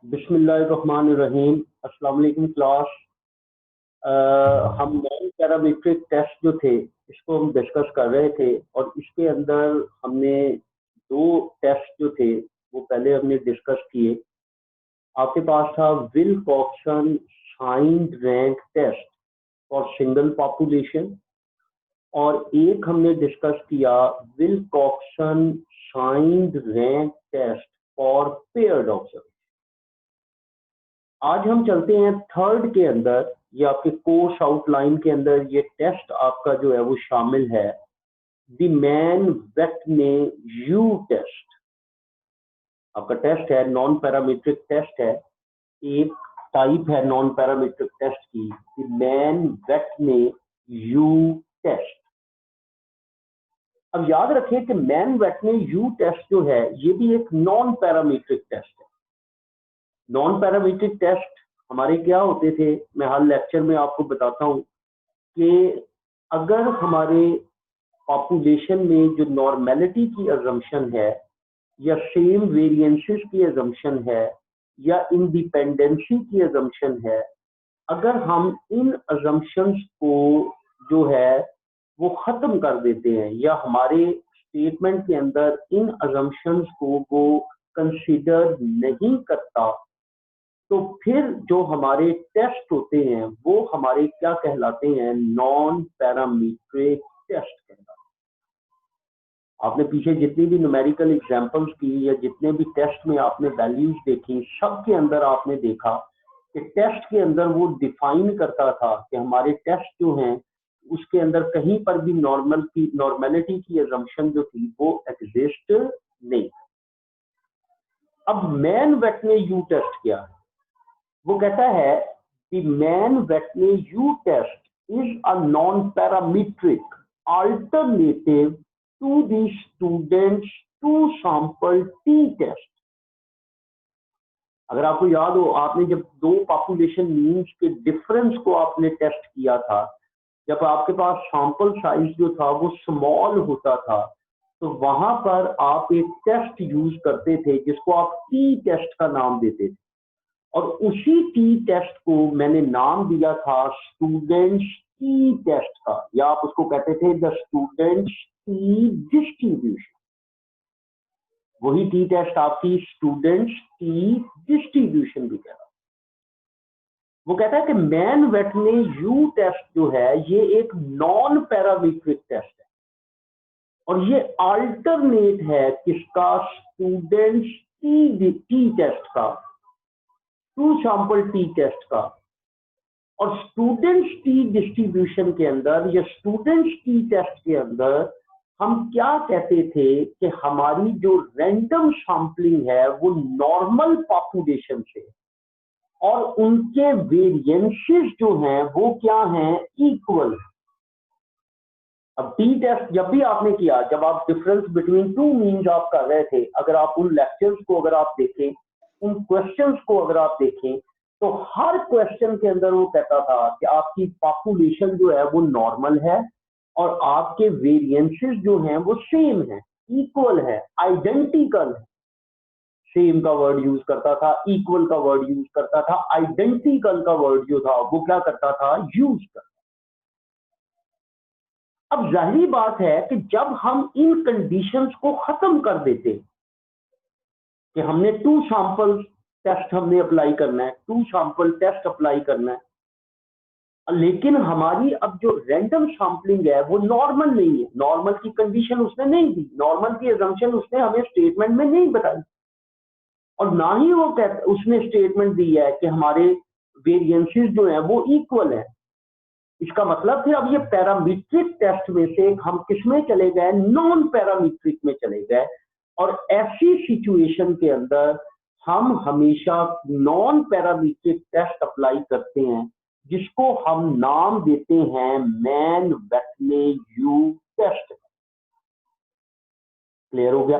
बिस्मिल्लाहिर्रहमानिर्रहीम। अस्सलाम वालेकुम क्लास। हम नॉन पैरामीट्रिक टेस्ट जो थे इसको हम डिस्कस कर रहे थे और इसके अंदर हमने दो टेस्ट जो थे वो पहले हमने डिस्कस किए। आपके पास था Wilcoxon signed rank test for single population और एक हमने डिस्कस किया Wilcoxon signed rank test for paired observation. आज हम चलते हैं थर्ड के अंदर। ये आपके कोर्स आउटलाइन के अंदर ये टेस्ट आपका जो है वो शामिल है, the man Whitney U test. आपका टेस्ट है, नॉन पैरामीट्रिक टेस्ट है, एक टाइप है नॉन पैरामीट्रिक टेस्ट की, the man Whitney U test. अब याद रखें कि मैन वेटने यू टेस्ट जो है ये भी एक नॉन पैरामीट्रिक टेस्ट है। नॉन पैरामीट्रिक टेस्ट हमारे क्या होते थे, मैं हर लेक्चर में आपको बताता हूं कि अगर हमारे पॉपुलेशन में जो नॉर्मेलिटी की अजम्पशन है या सेम वेरिएंसेस की अजम्पशन है या इंडिपेंडेंसी की अजम्पशन है, अगर हम इन अजम्पशंस को जो है वो खत्म कर देते हैं या हमारे स्टेटमेंट के अंदर इन अजम्पशंस को वो कंसीडर नहीं करता, तो फिर जो हमारे टेस्ट होते हैं वो हमारे क्या कहलाते हैं, नॉन पैरामीट्रिक टेस्ट कहलाते हैं। आपने पीछे जितनी भी न्यूमेरिकल एग्जांपल्स की या जितने भी टेस्ट में आपने वैल्यूज देखी, सब के अंदर आपने देखा कि टेस्ट के अंदर वो डिफाइन करता था कि हमारे टेस्ट जो हैं उसके अंदर कहीं पर भी नॉर्मेलिटी की अजम्पशन जो थी वो एग्जिस्ट नहीं। अब मैन वेटने यू टेस्ट क्या है? वो कहता है कि Mann Whitney U test is a non parametric alternative to the student's two sample t test. अगर आपको याद हो, आपने जब दो पॉपुलेशन मीन्स के डिफरेंस को आपने टेस्ट किया था, जब आपके पास सैंपल साइज जो था वो स्मॉल होता था, तो वहां पर आप एक टेस्ट यूज करते थे जिसको आप टी टेस्ट का नाम देते थे और उसी टी टेस्ट को मैंने नाम दिया था स्टूडेंट्स टी टेस्ट का, या आप उसको कहते थे द स्टूडेंट्स टी डिस्ट्रीब्यूशन। वही टी टेस्ट आपकी स्टूडेंट्स टी डिस्ट्रीब्यूशन भी कहता है। वो कहता है कि मैन वेटने यू टेस्ट जो है ये एक नॉन पैरामीट्रिक टेस्ट है और ये अल्टरनेट है किसका, स्टूडेंट्स टी टेस्ट का, टू सैंपल टी टेस्ट का। और स्टूडेंट्स टी डिस्ट्रीब्यूशन के अंदर या स्टूडेंट्स टी टेस्ट के अंदर हम क्या कहते थे कि हमारी जो रैंडम सैंपलिंग है वो नॉर्मल पॉपुलेशन से और उनके वेरिएंसेस जो हैं वो क्या हैं, इक्वल है। अब टी टेस्ट जब भी आपने किया, जब आप डिफरेंस बिटवीन टू मीन्स आप कर रहे थे, अगर आप उन लेक्चर्स को अगर आप देखें, उन क्वेश्चंस को अगर आप देखें, तो हर क्वेश्चन के अंदर वो कहता था कि आपकी पॉपुलेशन जो है वो नॉर्मल है और आपके वेरिएंसेस जो हैं वो सेम है, इक्वल है, आइडेंटिकल है। सेम का वर्ड यूज करता था, इक्वल का वर्ड यूज करता था, आइडेंटिकल का वर्ड जो था वो क्या करता था, यूज करता। अब जाहिर बात है कि जब हम इन कंडीशंस को खत्म कर देते कि हमने टू सैंपल टेस्ट हमने अप्लाई करना है, टू सैंपल टेस्ट अप्लाई करना है, लेकिन हमारी अब जो रैंडम सैंपलिंग है वो नॉर्मल नहीं है, नॉर्मल की कंडीशन उसने नहीं दी, नॉर्मल की अजम्पशन उसने हमें स्टेटमेंट में नहीं बताई और ना ही वो उसने स्टेटमेंट दी है कि हमारे वेरिएंसेस जो है वो इक्वल है। इसका मतलब फिर अब ये पैरामीट्रिक टेस्ट में से हम किस में चले गए, नॉन पैरामीट्रिक में चले गए। और ऐसी सिचुएशन के अंदर हम हमेशा नॉन पैरामीट्रिक टेस्ट अप्लाई करते हैं जिसको हम नाम देते हैं Mann Whitney U test. Clear हो गया?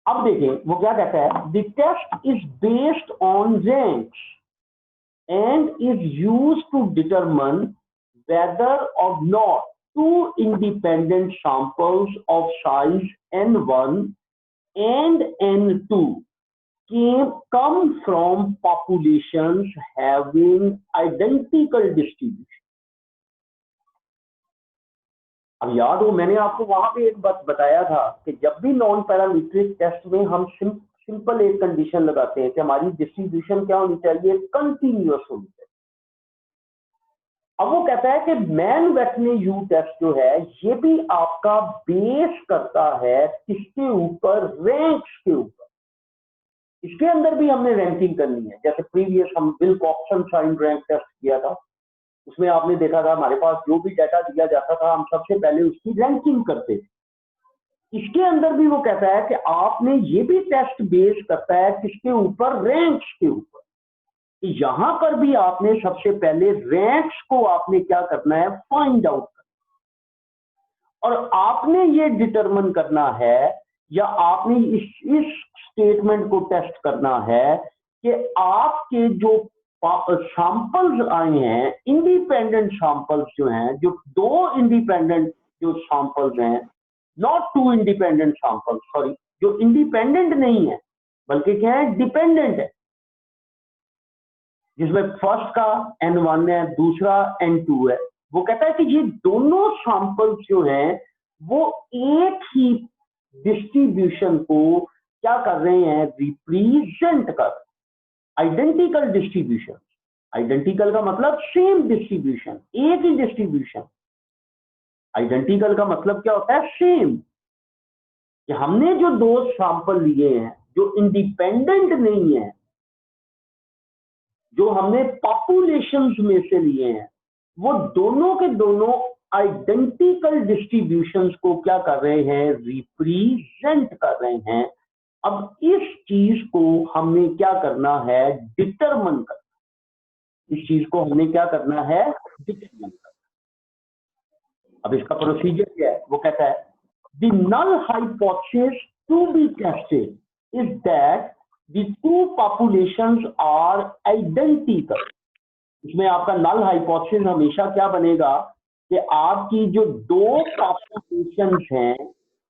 अब देखें वो क्या कहता है, the test is based on ranks and is used to determine whether or not two independent samples of size n1 and n2 come from populations having identical distribution. अब याद हो मैंने आपको वहां पे एक बात बताया था कि जब भी नॉन पैरामीट्रिक टेस्ट में हम सिंपल एक कंडीशन लगाते हैं कि हमारी डिस्ट्रीब्यूशन क्या होनी चाहिए, कंटिन्यूअस होनी चाहिए। अब वो कहता है कि मैन वेटने यू टेस्ट जो है ये भी आपका बेस करता है किसके ऊपर, रैंक्स के ऊपर। इसके अंदर भी हमने रैंकिंग करनी है। जैसे प्रीवियस हम विल्कोक्सन-साइंड रैंक टेस्ट किया था, उसमें आपने देखा था हमारे पास जो भी डाटा दिया जाता था हम सबसे पहले उसकी रैंकिंग करते थे। इसके अंदर भी वो कहता है कि आपने ये भी टेस्ट बेस करता है किसके ऊपर, रैंक्स के ऊपर। यहां पर भी आपने सबसे पहले रैंक्स को आपने क्या करना है, फाइंड आउट करना, और आपने ये डिटरमिन करना है या आपने इस स्टेटमेंट को टेस्ट करना है कि आपके जो सैंपल्स आए हैं, इंडिपेंडेंट सैंपल्स जो हैं, जो दो इंडिपेंडेंट जो सैंपल्स हैं, not two independent samples, sorry, जो इंडिपेंडेंट नहीं है बल्कि क्या है, डिपेंडेंट है, जिसमें फर्स्ट का N1 है, दूसरा N2 है। वो कहता है कि ये दोनों सैंपल्स जो हैं वो एक ही डिस्ट्रीब्यूशन को क्या कर रहे हैं, रिप्रेजेंट कर, आइडेंटिकल डिस्ट्रीब्यूशन। आइडेंटिकल का मतलब सेम डिस्ट्रीब्यूशन, एक ही डिस्ट्रीब्यूशन। आइडेंटिकल का मतलब क्या होता है, सेम। कि हमने जो दो सैंपल लिए हैं जो इंडिपेंडेंट नहीं है, जो हमने पॉपुलेशंस में से लिए हैं, वो दोनों के दोनों आइडेंटिकल डिस्ट्रीब्यूशंस को क्या कर रहे हैं, रिप्रेजेंट कर रहे हैं। अब इस चीज को हमने क्या करना है, डिटरमिन करना। इस चीज को हमने क्या करना है, डिटरमिन करना। अब इसका प्रोसीजर क्या है, वो कहता है the null hypothesis to be tested is that the two populations are identical. इसमें आपका नल हाइपोथेसिस हमेशा क्या बनेगा कि आपकी जो दो पॉपुलेशंस हैं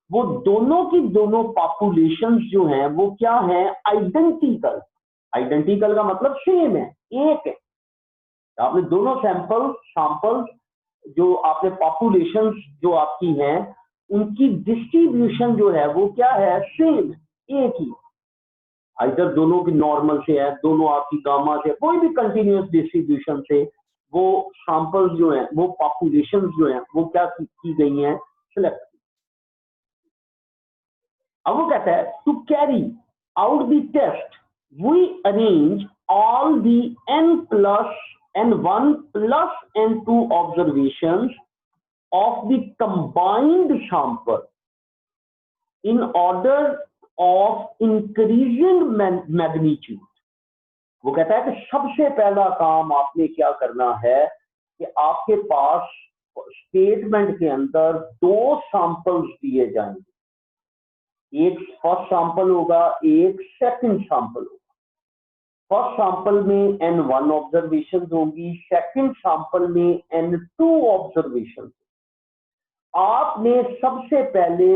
वो दोनों की दोनों पॉपुलेशंस जो हैं वो क्या हैं, आइडेंटिकल। आइडेंटिकल का मतलब सेम है, एक है। आपने दोनों सैंपल्स जो आपने पॉपुलेशंस जो आपकी हैं उनकी डिस्ट्रीब्यूशन जो है वो क्या है, सेम, एक ही। इधर दोनों की नॉर्मल से है, दोनों आपकी गामा से, कोई भी कंटिन्यूअस डिस्ट्रीब्यूशन से वो सैंपल्स जो हैं, वो पॉपुलेशंस जो हैं वो क्या की गई हैं, सिलेक्ट। अब वो कहता है to carry out the test we arrange all the N+N1 plus N2 observations of the combined sample in order of increasing magnitude। वो कहता है कि सबसे पहला काम आपने क्या करना है कि आपके पास स्टेटमेंट के अंदर दो सैंपल्स दिए जाएंगे, एक फर्स्ट सैंपल होगा, एक सेकंड सैंपल होगा। फर्स्ट सैंपल में N1 ऑब्जर्वेशन होगी, सेकंड सैंपल में N2 ऑब्जर्वेशन। आपने सबसे पहले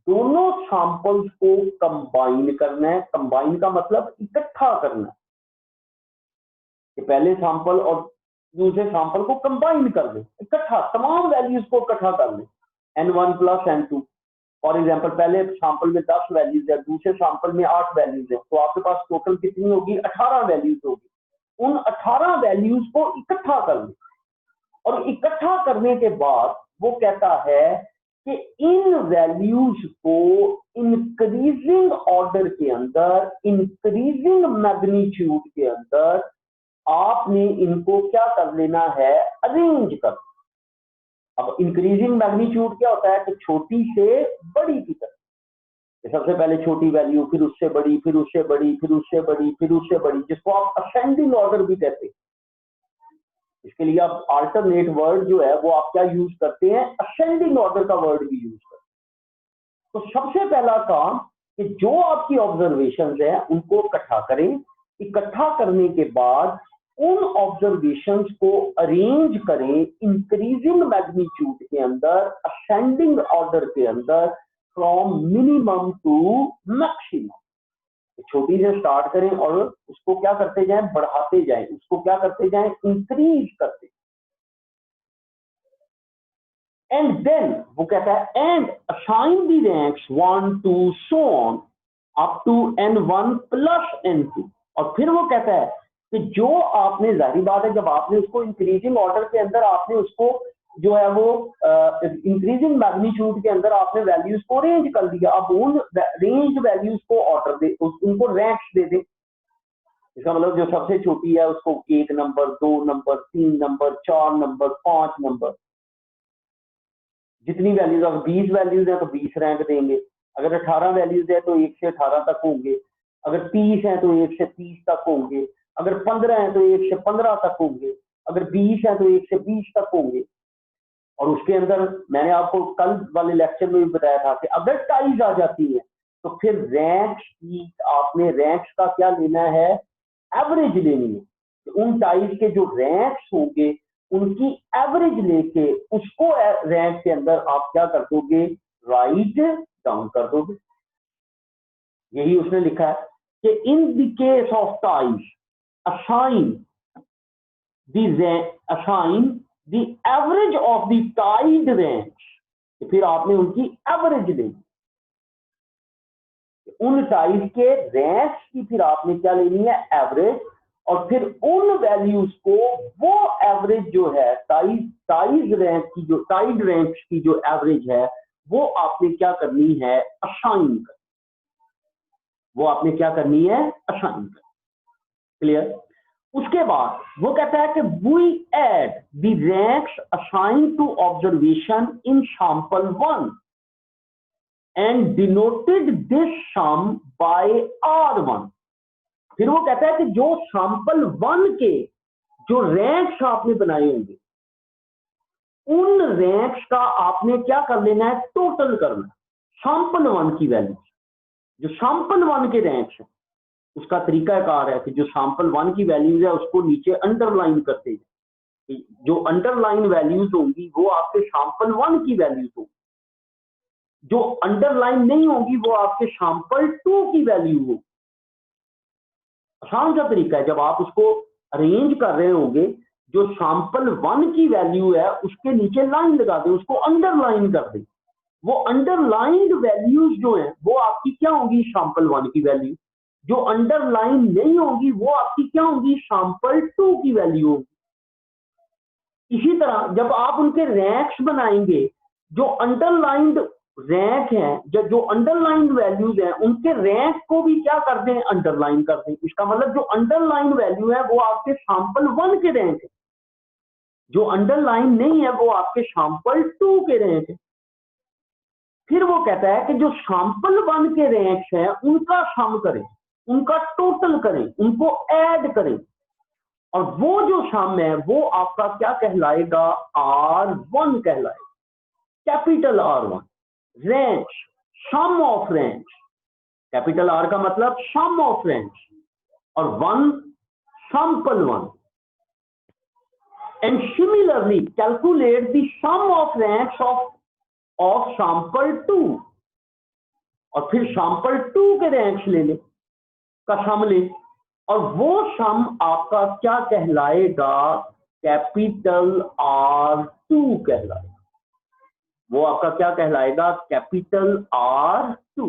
दोनों सैंपल्स को कंबाइन करना है। कंबाइन का मतलब इकट्ठा करना है, कि पहले सैंपल और दूसरे सैंपल को कंबाइन कर दें, इकट्ठा तमाम वैल्यूज को इकट्ठा कर लें, N1 plus N2। For example पहले सैंपल में 10 वैल्यूज है, दूसरे सैंपल में 8 वैल्यूज है, तो आपके पास टोटल कितनी होगी, 18 वैल्यूज होगी। उन 18 वैल्यूज को इकट्ठा कर लें, और इकट्ठा करने के बाद वो कहता है कि इन वैल्यूज को इंक्रीजिंग ऑर्डर के अंदर, इंक्रीजिंग मैग्नीट्यूड के अंदर आपने इनको क्या कर लेना है, अरेंज कर। अब इंक्रीजिंग मैग्नीट्यूड क्या होता है कि छोटी से बड़ी की तरफ। सबसे पहले छोटी वैल्यू, फिर उससे बड़ी, फिर उससे बड़ी, फिर उससे बड़ी, फिर उससे बड़ी, जिसको आप असेंडिंग ऑर्डर भी कहते हैं। इसके लिए आप अल्टरनेट वर्ड जो है वो आप क्या यूज करते हैं, असेंडिंग ऑर्डर का वर्ड भी यूज करते हैं। तो सबसे पहला काम कि जो आपकी ऑब्जर्वेशंस है उनको इकट्ठा करें। इकट्ठा करने के बाद उन ऑब्जर्वेशंस को अरेंज करें इंक्रीजिंग मैग्नीट्यूड के अंदर, असेंडिंग ऑर्डर के अंदर, फ्रॉम मिनिमम टू मैक्सिमम। छोटी से स्टार्ट करें और उसको क्या करते जाएं, बढ़ाते जाएं, उसको क्या करते जाएं, इंक्रीज करते। एंड देन वो कहता है and assign the ranks 1 2 so on up to n1 plus n2। और फिर वो कहता है कि जो आपने, जाहिर बात है, जब आपने उसको इंक्रीजिंग ऑर्डर के अंदर आपने उसको जो है वो इंक्रीजिंग मैग्नीट्यूड के अंदर आपने वैल्यूज को अरेंज कर दिया, अब उन रेंज वैल्यूज को ऑर्डर दे, उनको रैंक्स दे दे। इसका मतलब जो सबसे छोटी है उसको 1 number, 2 number, 3 number, 4 number, 5 number, जितनी वैल्यूज, अगर 20 वैल्यूज है तो 20 रैंक देंगे, अगर 18 वैल्यूज है तो 1 से 18 तक होंगे, अगर 30 है तो 1 से 30 तक होंगे, अगर 15 है तो 1 से 15 तक होंगे, अगर 20 है तो 1 से 20 तक होंगे। और उसके अंदर मैंने आपको कल वाले लेक्चर में भी बताया था कि अगर टाइज आ जाती है तो फिर रैंक्स की, आपने रैंक्स का क्या लेना है, एवरेज लेनी है। तो उन टाइज के जो रैंक्स होंगे उनकी एवरेज लेके उसको रैंक के अंदर आप क्या कर दोगे, राइट डाउन कर दोगे। यही उसने लिखा है कि in the case of ties assign the average of the tied ranks. फिर आपने उनकी एवरेज लेनी, उन टाइज के रैंक्स की फिर आपने क्या लेनी है, एवरेज। और फिर उन वैल्यूज को, वो एवरेज जो है टाइज रैंक की, जो टाइड रैंक्स की जो एवरेज है वो आपने क्या करनी है, असाइन कर, वो आपने क्या करनी है, असाइन कर। क्लियर। उसके बाद वो कहता है कि we add the ranks assign to observation in sample 1 and denoted this sum by R1। फिर वो कहता है कि जो सैंपल 1 के जो रैंक्स आपने बनाए होंगे उन रैंक्स का आपने क्या कर लेना है, टोटल करना। सैंपल 1 की वैल्यू, जो सैंपल 1 के रैंक्स है उसका तरीकाकार है कि जो सैंपल 1 की वैल्यूज है उसको नीचे अंडरलाइन करते हैं। जो अंडरलाइन वैल्यूज होंगी वो आपके सैंपल 1 की वैल्यूज होंगी, जो अंडरलाइन नहीं होगी वो आपके सैंपल 2 की वैल्यू होगी। आसान सा तरीका है, जब आप उसको अरेंज कर रहे होंगे, जो सैंपल 1 की वैल्यू है उसके नीचे लाइन लगा दें, उसको अंडरलाइन कर दें। वो अंडरलाइंड वैल्यूज जो है वो आपकी क्या होगी, सैंपल 1 की वैल्यू। जो अंडरलाइन नहीं होगी वो आपकी क्या होगी, सैंपल 2 की वैल्यू होगी। इसी तरह जब आप उनके रैंक्स बनाएंगे, जो अंडरलाइंड रैंक है, जो अंडरलाइंड वैल्यूज हैं उनके रैंक को भी क्या कर दें, अंडरलाइन कर दें। इसका मतलब जो अंडरलाइन वैल्यू है वो आपके सैंपल 1 के रैंक है, जो अंडरलाइन नहीं है वो आपके सैंपल 2 के रैंक है। फिर वो कहता है कि जो सैंपल 1 के रैंक्स हैं उनका सम करें, उनका टोटल करें, उनको ऐड करें, और वो जो सम है वो आपका क्या कहलाएगा, R1 कहलाएगा, capital R1। Ranks, sum of ranks, capital R का मतलब सम ऑफ रैंक्स, और 1 sample 1। And similarly calculate the sum of ranks of sample 2, और फिर सैंपल 2 के रैंक्स ले ले, का सम ले, और वो सम आपका क्या कहलाएगा, कैपिटल R2 कहलाएगा। वो आपका क्या कहलाएगा, कैपिटल R2।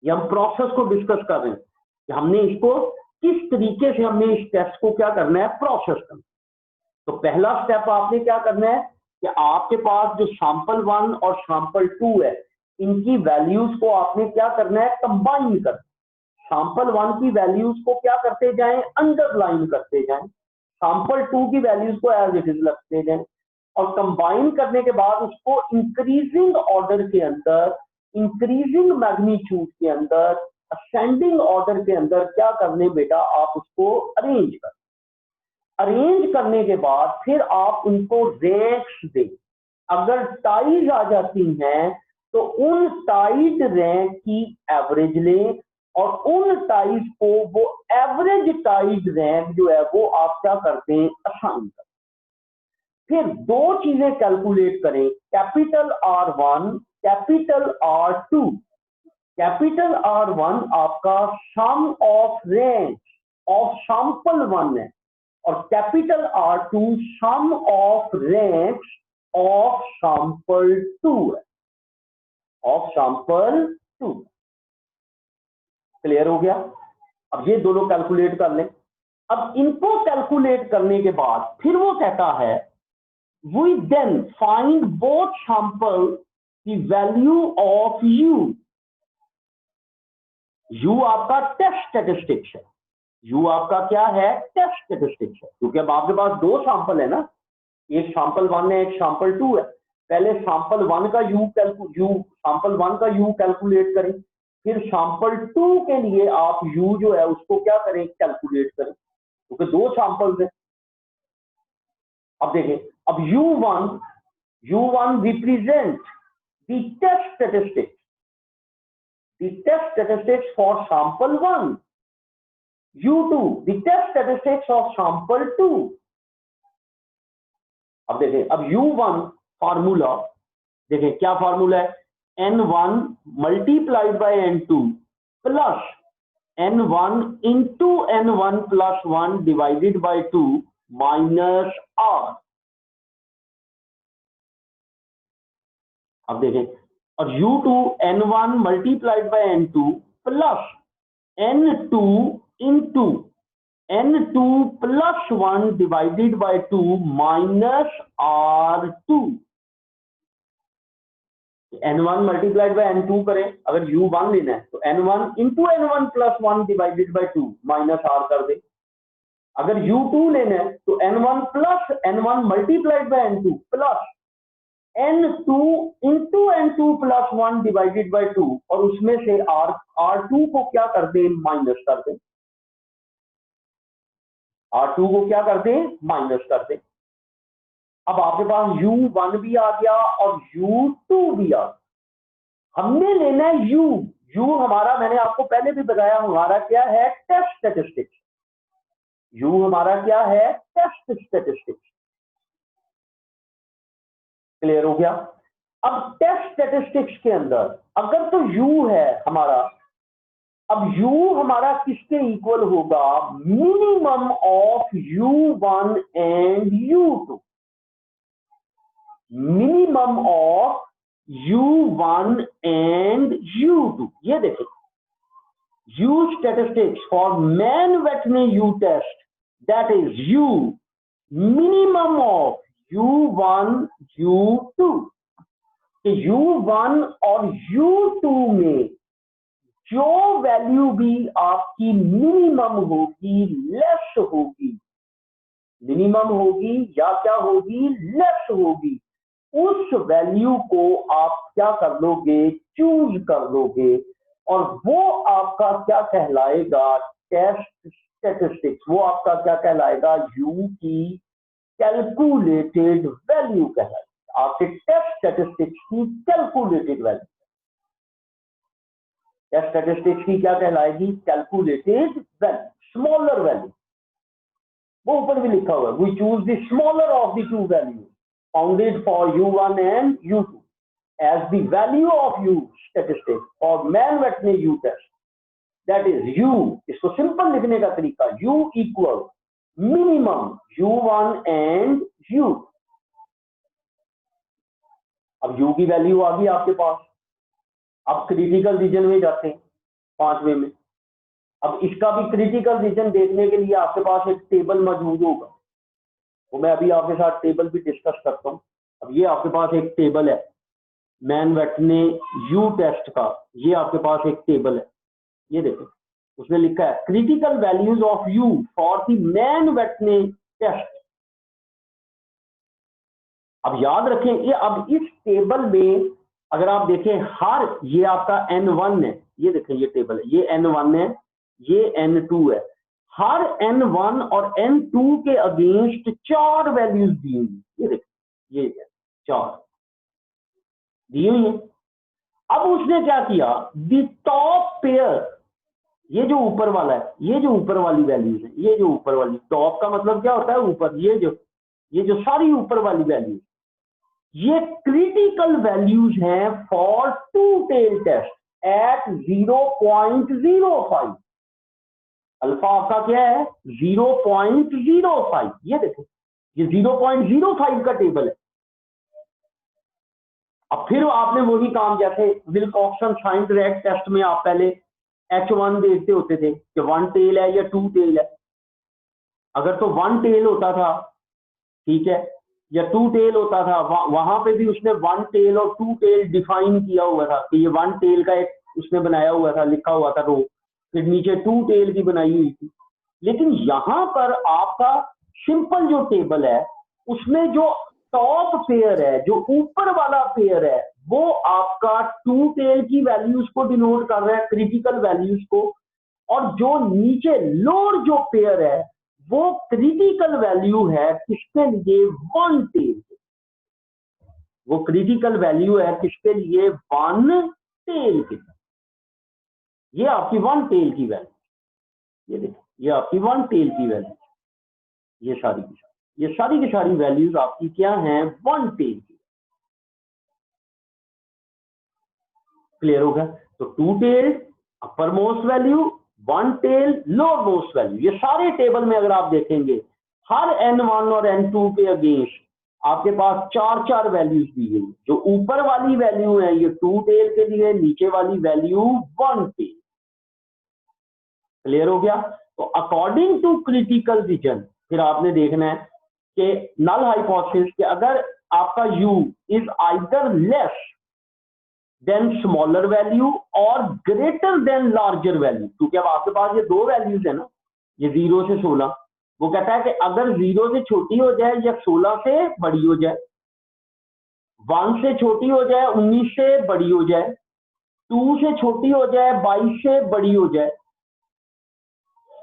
ये हम प्रोसेस को डिस्कस कर रहे हैं कि हमने इसको किस तरीके से, हमने इस टेस्ट को क्या करना है, प्रोसेस करना। तो पहला स्टेप आपने क्या करना है कि आपके पास जो सैंपल 1 और सैंपल 2 है इनकी वैल्यूज को आपने क्या करना है, कंबाइन करना। सैंपल 1 की वैल्यूज को क्या करते जाएं, अंडरलाइन करते जाएं, सैंपल 2 की वैल्यूज को एज इट इज लगते जाएं, और कंबाइन करने के बाद उसको इंक्रीजिंग ऑर्डर के अंदर, इंक्रीजिंग मैग्नीट्यूड के अंदर, असेंडिंग ऑर्डर के अंदर क्या करने बेटा, आप उसको अरेंज कर। अरेंज करने के बाद फिर आप उनको रैंक्स दें। अगर टाइज आ जाती हैं तो उन टाइड रैंक की एवरेज लें, और उन टाइज को वो एवरेज टाइड रैंक जो है वो आप क्या करते हैं, असाइन करते। फिर दो चीजें कैलकुलेट करें, capital R1, capital R2। Capital R1 आपका sum of range of sample 1 है और capital R2 sum of range of sample 2 है, ऑफ सैंपल 2। क्लियर हो गया? अब ये दोनों कैलकुलेट कर लें। अब इनको कैलकुलेट करने के बाद फिर वो कहता है we then find both sample की वैल्यू ऑफ यू। यू आपका टेस्ट स्टैटिस्टिक्स है, यू आपका क्या है? टेस्ट स्टैटिस्टिक्स है, क्योंकि अब आपके पास दो सैंपल है ना, एक सैंपल 1 है, एक सैंपल 2 है। पहले सैंपल 1 का सैंपल 1 का यू कैलकुलेट करें, फिर सैंपल 2 के लिए आप यू जो है उसको क्या करें? कैलकुलेट करें, क्योंकि दो सैंपल्स हैं। अब देखें, अब U1 represent the test statistics, the test statistics for sample 1, U2 the test statistics of sample 2। अब देखें, अब U1 फार्मूला देखें, क्या फार्मूला है? N1 multiplied by N2 plus N1 into N1 plus 1 divided bye 2 minus R। अब देखें, और U2 N1 multiplied by N2 plus N2 into N2 plus 1 divided bye 2 minus R2। N1 multiplied by N2 करें, अगर U1 लेना है तो N1 into N1 plus 1 divided bye 2 minus R कर दे। अगर U2 लेना है तो N1 plus N1 multiplied by N2 plus N2 into N2 plus 1 divided bye 2 और उसमें से R2 को क्या कर दे? माइनस कर दे। R2 को क्या कर दे? माइनस कर दे। अब आपके पास U1 भी आ गया और U2 भी आ गया। हमने लेना है U हमारा, मैंने आपको पहले भी बताया, हमारा क्या है? Test statistics. U हमारा क्या है? Test statistics. क्लियर हो गया? अब टेस्ट स्टैटिस्टिक्स के अंदर अगर तो U है हमारा, अब U हमारा किसके इक्वल होगा? Minimum of U1 and U2, minimum of U1 and U2। ये देखें, U statistics for Mann-Whitney U test, that is U minimum of U1 U2। U1 और U2 में जो वैल्यू भी आपकी मिनिमम होगी, लेस होगी, मिनिमम होगी या क्या होगी? लेस होगी, उस वैल्यू को आप क्या कर लोगे? चूज कर लोगे, और वो आपका क्या कहलाएगा? Test statistics. वो आपका क्या कहलाएगा? U की कैलकुलेटेड वैल्यू कहलाएगी, आपके टेस्ट स्टैटिस्टिक्स की कैलकुलेटेड वैल्यू। टेस्ट स्टैटिस्टिक्स की क्या कहलाएगी? Calculated value, smaller value. वो ऊपर भी लिखा हुआ है, we choose the smaller of the two value founded for U1 and U2 as the value of U statistics for Mann-Whitney U test, that is U। इसको सिंपल लिखने का तरीका, U equal minimum U1 and U। अब U की value आ गई आपके पास। अब क्रिटिकल रीजन में जाते हैं, 5वें में। अब इसका भी क्रिटिकल रीजन देखने के लिए आपके पास एक टेबल मौजूद होगा, वो मैं अभी आपके साथ टेबल भी डिस्कस करता हूँ। अब ये आपके पास एक टेबल है Mann-Whitney U टेस्ट का, ये आपके पास एक टेबल है, ये देखो उसमें लिखा है critical values of U for the Mann-Whitney test. अब याद रखें, ये अब इस टेबल में अगर आप देखें, हर ये आपका N1 है, ये देखें ये टेबल है, ये N1 है, ये N2 है, हर N1 और N2 के अगेंस्ट 4 वैल्यूज दी हुई, ये देखें ये 4 दी हुई है। अब उसने क्या किया? द टॉप पेयर, ये जो ऊपर वाला है, ये जो ऊपर वाली वैल्यूज है, ये जो ऊपर वाली, टॉप का मतलब क्या होता है? ऊपर, ये जो सारी ऊपर वाली वैल्यूज, ये क्रिटिकल वैल्यूज हैं for two tail test at 0.05, alpha आपका क्या है 0.05, ये देखो ये 0.05 का टेबल है। अब फिर आपने वही काम, जैसे विल्कॉक्सन साइन डायरेक्ट टेस्ट में आप पहले H1 देखते होते थे कि 1 टेल है या 2 टेल है। अगर तो 1 टेल होता था, ठीक है, या 2 टेल होता था, वहां पे भी उसने 1 टेल और 2 टेल डिफाइन किया हुआ था कि ये 1 टेल का एक उसने बनाया हुआ था, लिखा हुआ था रो, फिर नीचे 2 टेल की बनाई हुई थी। लेकिन यहां पर आपका सिंपल जो टेबल है उसमें जो टॉप पेयर है, जो ऊपर वाला पेयर है, वो आपका 2 टेल की वैल्यूज को डिनोट कर रहा है, क्रिटिकल वैल्यूज को, और जो नीचे लोअर जो पेयर है वो क्रिटिकल वैल्यू है किसके लिए 1 टेल, वो क्रिटिकल वैल्यू है किसके लिए 1 टेल के। ये आपकी 1 टेल की वैल्यू, ये देखो ये आपकी 1 टेल की वैल्यू, ये सारी की सारी वैल्यूज आपकी क्या हैं 1 टेल की। क्लियर होगा? तो 2 tail upper most value, 1 tail lower most value, ये सारे टेबल में अगर आप देखेंगे हर N1 और N2 के अगेंस्ट आपके पास 4 वैल्यूज दी गई। जो ऊपर वाली वैल्यू है ये 2 टेल के लिए, नीचे वाली वैल्यू 1 टेल। क्लियर हो गया? तो अकॉर्डिंग टू क्रिटिकल रीजन फिर आपने देखना है कि नल हाइपोथेसिस कि अगर आपका U is either less than smaller value और ग्रेटर देन लार्जर वैल्यू, क्योंकि अब आपके पास ये 2 वैल्यूज है ना, ये 0 से 16, वो कहता है कि अगर 0 से छोटी हो जाए या 16 से बड़ी हो जाए, 1 से छोटी हो जाए 19 से बड़ी हो जाए, 2 से छोटी हो जाए 22 से बड़ी हो जाए,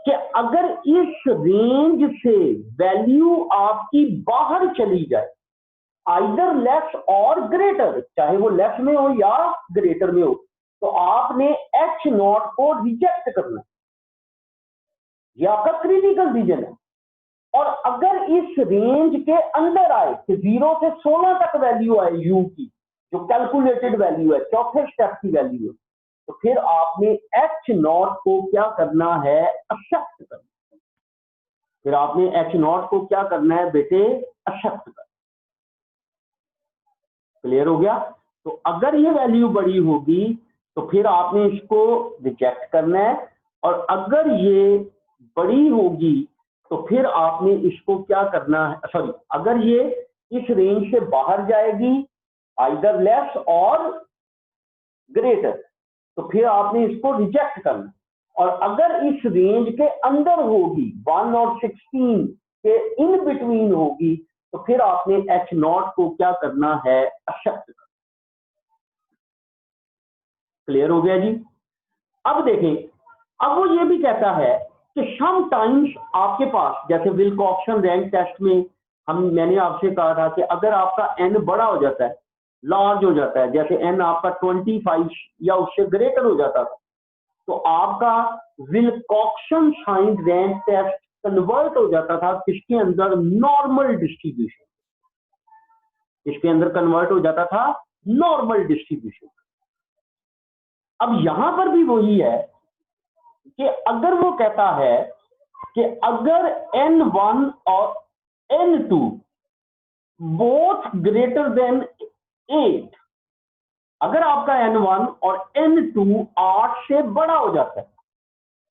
कि अगर इस रेंज से वैल्यू आपकी बाहर चली जाए आइदर लेस और ग्रेटर, चाहे वो लेस में हो या ग्रेटर में हो, तो आपने H0 को रिजेक्ट करना, ये आपका क्रिटिकल रीजन है। और अगर इस रेंज के अंदर आए कि 0 से 16 तक वैल्यू आए U की, जो कैलकुलेटेड वैल्यू है, चौथे स्टेप की वैल्यू है, तो फिर आपने H0 को क्या करना है एक्सेप्ट करना। फिर आपने H0 को क्या करना है बेटे एक्सेप्ट करना। क्लियर हो गया? तो अगर ये वैल्यू बड़ी होगी तो फिर आपने इसको रिजेक्ट करना है, और अगर ये बड़ी होगी तो फिर आपने इसको क्या करना है, सॉरी, अगर ये इस रेंज से बाहर जाएगी आइदर लेस और ग्रेटर, तो फिर आपने इसको रिजेक्ट करना। और अगर इस रेंज के अंदर होगी 1 और 16 के इन बिटवीन होगी, तो फिर आपने H0 को क्या करना है एक्सेप्ट करना। क्लियर हो गया जी? अब देखें, अब वो ये भी कहता है कि सम टाइम्स आपके पास, जैसे विल्कॉक्सन रैंक टेस्ट में मैंने आपसे कहा था कि अगर आपका n बड़ा हो जाता है, लार्ज हो जाता है, जैसे n आपका 25 या उससे ग्रेटर हो जाता था, तो आपका Wilcoxon sign rank test convert हो जाता था किसके अंदर, नॉर्मल डिस्ट्रीब्यूशन, इसके अंदर कन्वर्ट हो जाता था नॉर्मल डिस्ट्रीब्यूशन। अब यहां पर भी वही है कि अगर वो कहता है कि अगर N1 और N2 बोथ ग्रेटर देन 8, अगर आपका N1 और N2 8 से बड़ा हो जाता है,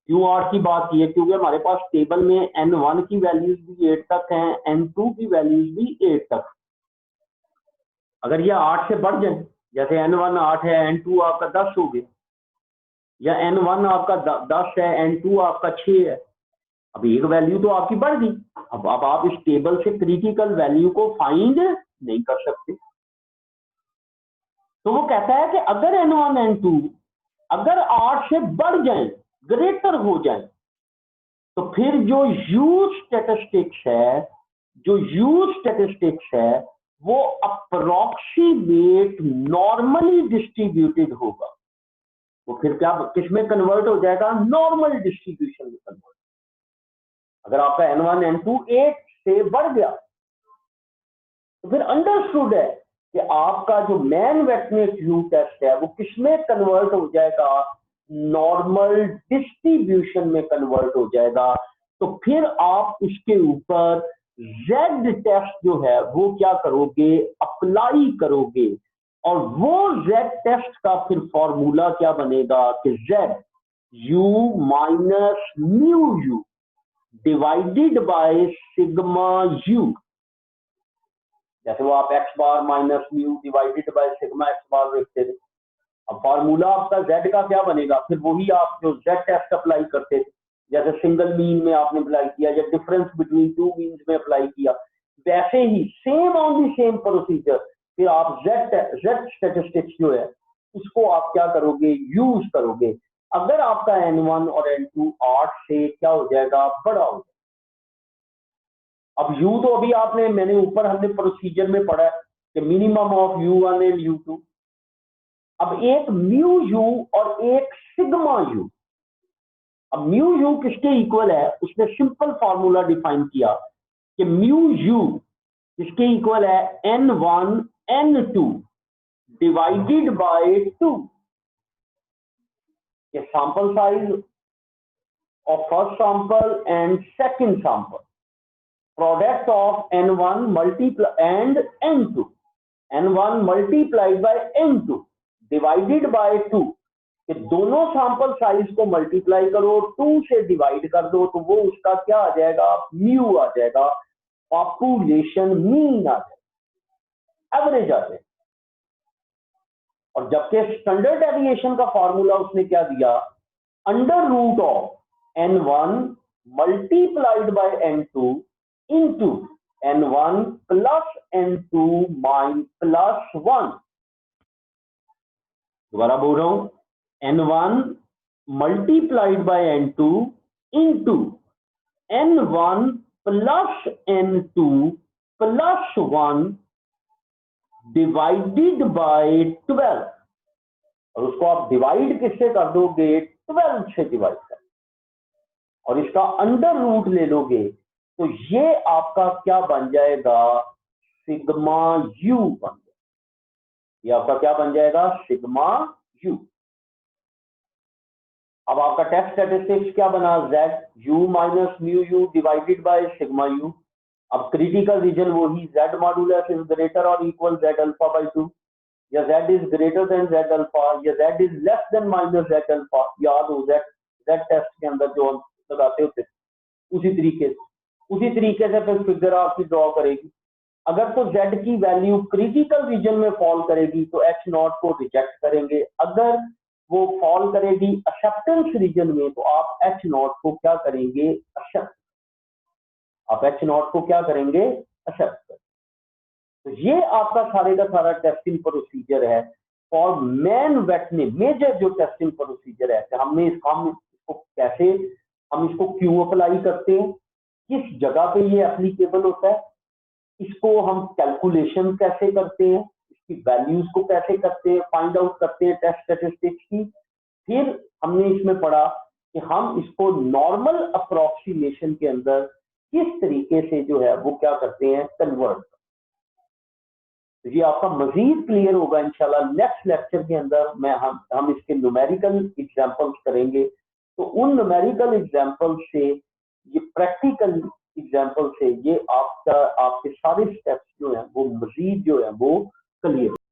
क्यों 8 की बात की है, क्योंकि हमारे पास टेबल में N1 की वैल्यूज भी 8 तक हैं, N2 की वैल्यूज भी 8 तक। अगर ये 8 से बढ़ जाए, जैसे N1 8 है, N2 आपका 10 हो गया, या N1 आपका 10 है, N2 आपका 6 है, अब एक वैल्यू तो आपकी बढ़ गई। अब आप इस टेबल से क्रिटिकल वैल्यू को फाइंड नहीं कर सकते। तो वो कहता है कि अगर N1 N2 अगर 8 से बढ़ जाए, ग्रेटर हो जाए, तो फिर जो U स्टैटिस्टिक्स है वो अप्रोक्सीमेट नॉर्मली डिस्ट्रीब्यूटेड होगा। वो फिर क्या किसमें कन्वर्ट हो जाएगा, नॉर्मल डिस्ट्रीब्यूशन में कन्वर्ट। अगर आपका N1 N2 8 से बढ़ गया तो फिर अंडरस्टूड है कि आपका जो मैन वेटनेस यू टेस्ट है वो किसमें कन्वर्ट हो जाएगा, नॉर्मल डिस्ट्रीब्यूशन में कन्वर्ट हो जाएगा। तो फिर आप उसके ऊपर जेड टेस्ट जो है वो क्या करोगे, अप्लाई करोगे, और वो जेड टेस्ट का फिर फॉर्मूला क्या बनेगा कि z u minus mu u divided by sigma u. जैसे वो आप x bar minus mu divided by sigma x bar लिखते थे, अब फॉर्मूला आपका जेड का क्या बनेगा, फिर वही आप जो जेड टेस्ट अप्लाई करते थे, जैसे सिंगल मीन में आपने अप्लाई किया या डिफरेंस बिटवीन टू मीन्स में अप्लाई किया, वैसे ही same on the same procedure फिर आप जेड स्टेटिस्टिक्स जो है उसको आप क्या करोगे, यूज करोगे। अगर आपका N1 और N2 8 से क्या हो जाएगा, बड़ा हो जाएगा। अब यू तो अभी आपने, मैंने ऊपर हमने प्रोसीजर में पढ़ा है कि minimum of U1 and U2। अब एक म्यू यू और एक सिग्मा यू, अब म्यू यू किसके इक्वल है, उसने सिंपल फॉर्मूला डिफाइन किया कि म्यू यू किसके इक्वल है, N1 N2 डिवाइडेड बाय 2। ये sample size of first sample and second sample, product of N1 multiply and N2, N1 multiplied by N2 divided by 2, कि दोनों sample size को multiply करो, 2 से डिवाइड कर दो, तो वो उसका क्या आ जाएगा, म्यू आ जाएगा, पॉपुलेशन मीन आ जाएगा, एवरेज आ जाएगा। और जबकि स्टैंडर्ड डेविएशन का फॉर्मूला उसने क्या दिया, under root of N1 multiplied by N2 into N1 plus N2 mine plus 1। दोबारा बोल रहा हूं, N1 multiplied by N2 into N1 plus N2 plus 1 divided by 12, और उसको आप डिवाइड किससे कर दोगे, 12 से डिवाइड कर, और इसका अंडर रूट ले लोगे, तो ये आपका क्या बन जाएगा, सिग्मा यू बन जाएगा। ये आपका क्या बन जाएगा, सिग्मा यू। अब आपका टेस्ट स्टैटिस्टिक्स क्या बना, z u minus mu u divided by sigma u. अब क्रिटिकल रीजन वही, जेड मॉडुलस इज ग्रेटर और इक्वल जेड अल्फा बाय 2, या z is greater than z alpha, या z is less than minus z alpha. याद हो, Z test के अंदर जो हम लगाते होते उसी तरीके से फिर फिगर आपकी ड्रॉ करेगी। अगर तो z की वैल्यू क्रिटिकल रीजन में फॉल करेगी तो H0 को रिजेक्ट करेंगे, अगर वो फॉल करेगी एक्सेप्टेंस रीजन में तो आप H0 को क्या करेंगे, एक्सेप्ट, आप H0 को क्या करेंगे, एक्सेप्ट करेंगे। तो ये आपका सारे का सारा टेस्टिंग प्रोसीजर है फॉर मैन वेटनेस, मेजर जो टेस्टिंग प्रोसीजर है। हमने इसको कैसे, हम इसको क्यों अप्लाई करते हैं, किस जगह पे ये एप्लीकेबल होता है, इसको हम कैलकुलेशन कैसे करते हैं, इसकी वैल्यूज को कैसे करते हैं, फाइंड आउट करते हैं टेस्ट स्टैटिस्टिक्स की। फिर हमने इसमें पढ़ा कि हम इसको नॉर्मल अप्रोक्सीमेशन के अंदर किस तरीके से जो है वो क्या करते हैं, कन्वर्ट। तो ये आपका मजीद क्लियर होगा इंशाल्लाह नेक्स्ट लेक्चर के अंदर। मैं हम इसके न्यूमेरिकल एग्जांपल्स करेंगे, तो उन न्यूमेरिकल एग्जांपल से, ये प्रैक्टिकल एग्जांपल से, ये आपके सारे स्टेप्स जो हैं वो मजीद जो है वो क्लियर